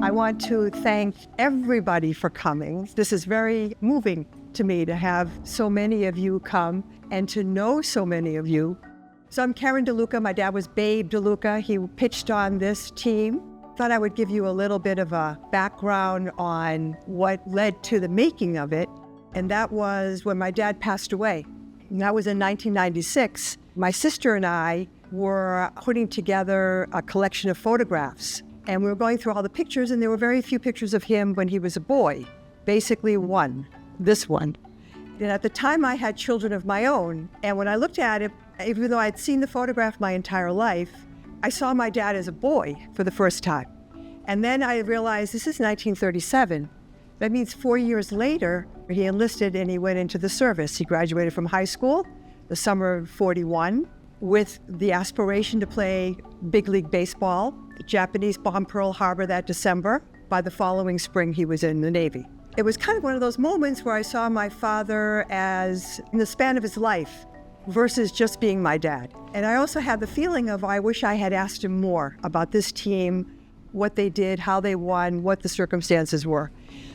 I want to thank everybody for coming. This is very moving to me to have so many of you come and to know so many of you. So I'm Karen DeLuca. My dad was Babe DeLuca. He pitched on this team. Thought I would give you a little bit of a background on what led to the making of it. And that was when my dad passed away. And that was in 1996. My sister and I were putting together a collection of photographs. And we were going through all the pictures, and there were very few pictures of him when he was a boy. Basically one, this one. And at the time I had children of my own. And when I looked at it, even though I'd seen the photograph my entire life, I saw my dad as a boy for the first time. And then I realized this is 1937. That means 4 years later, he enlisted and he went into the service. He graduated from high school the summer of 41 with the aspiration to play big league baseball. The Japanese bombed Pearl Harbor that December. By the following spring, he was in the Navy. It was kind of one of those moments where I saw my father as in the span of his life versus just being my dad. And I also had the feeling of I wish I had asked him more about this team, what they did, how they won, what the circumstances were.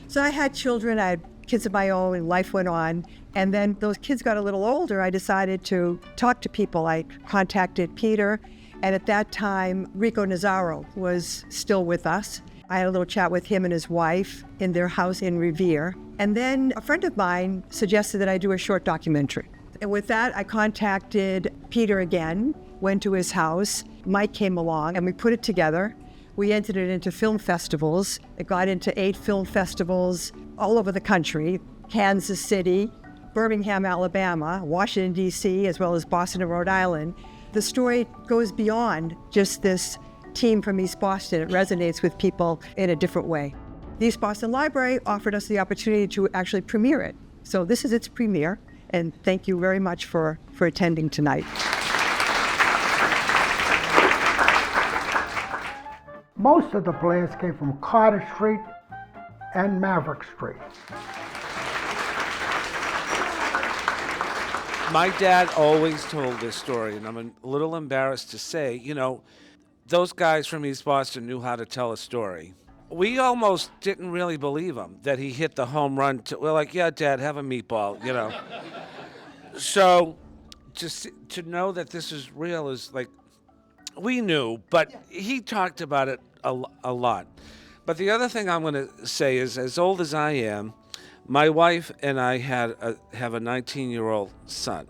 So I had children, I had kids of my own, and life went on. And then those kids got a little older, I decided to talk to people. I contacted Peter, and at that time, Rico Nazaro was still with us. I had a little chat with him and his wife in their house in Revere. And then a friend of mine suggested that I do a short documentary. And with that, I contacted Peter again, went to his house. Mike came along, and we put it together. We entered it into film festivals. It got into 8 film festivals all over the country: Kansas City, Birmingham, Alabama, Washington, D.C., as well as Boston and Rhode Island. The story goes beyond just this team from East Boston. It resonates with people in a different way. The East Boston Library offered us the opportunity to actually premiere it. So this is its premiere, and thank you very much for attending tonight. Most of the players came from Carter Street and Maverick Street. My dad always told this story, and I'm a little embarrassed to say, those guys from East Boston knew how to tell a story. We almost didn't really believe him that he hit the home run. We're like, yeah, Dad, have a meatball, So just to know that this is real is like, we knew, but he talked about it a lot. But the other thing I'm going to say is, as old as I am, my wife and I have a 19-year-old son.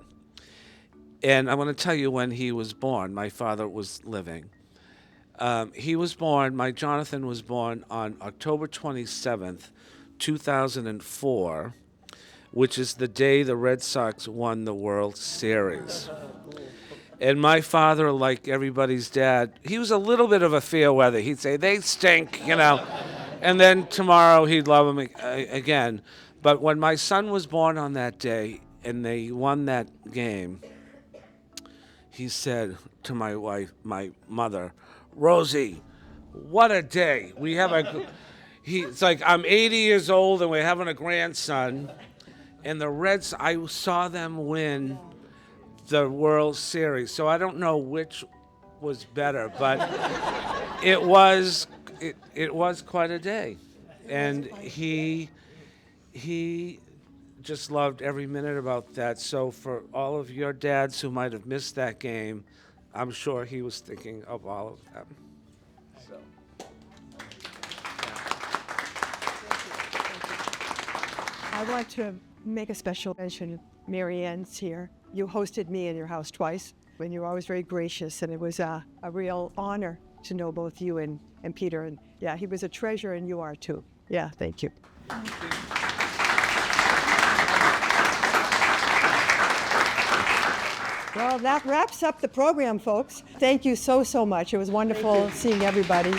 And I want to tell you when he was born. My father was living. My Jonathan was born on October 27th, 2004, which is the day the Red Sox won the World Series. And my father, like everybody's dad, he was a little bit of a fair weather. He'd say, they stink, And then tomorrow he'd love them again. But when my son was born on that day and they won that game, he said to my wife, my mother, Rosie, what a day. It's like, I'm 80 years old and we're having a grandson. And the Reds, I saw them win the World Series. So I don't know which was better, but it was quite a day. And he just loved every minute about that. So for all of your dads who might have missed that game, I'm sure he was thinking of all of them. So. I want to make a special mention. Mary Ann's here. You hosted me in your house twice, and you were always very gracious, and it was a real honor to know both you and Peter. And yeah, he was a treasure, and you are too. Yeah, thank you. Well, that wraps up the program, folks. Thank you so much. It was wonderful seeing everybody.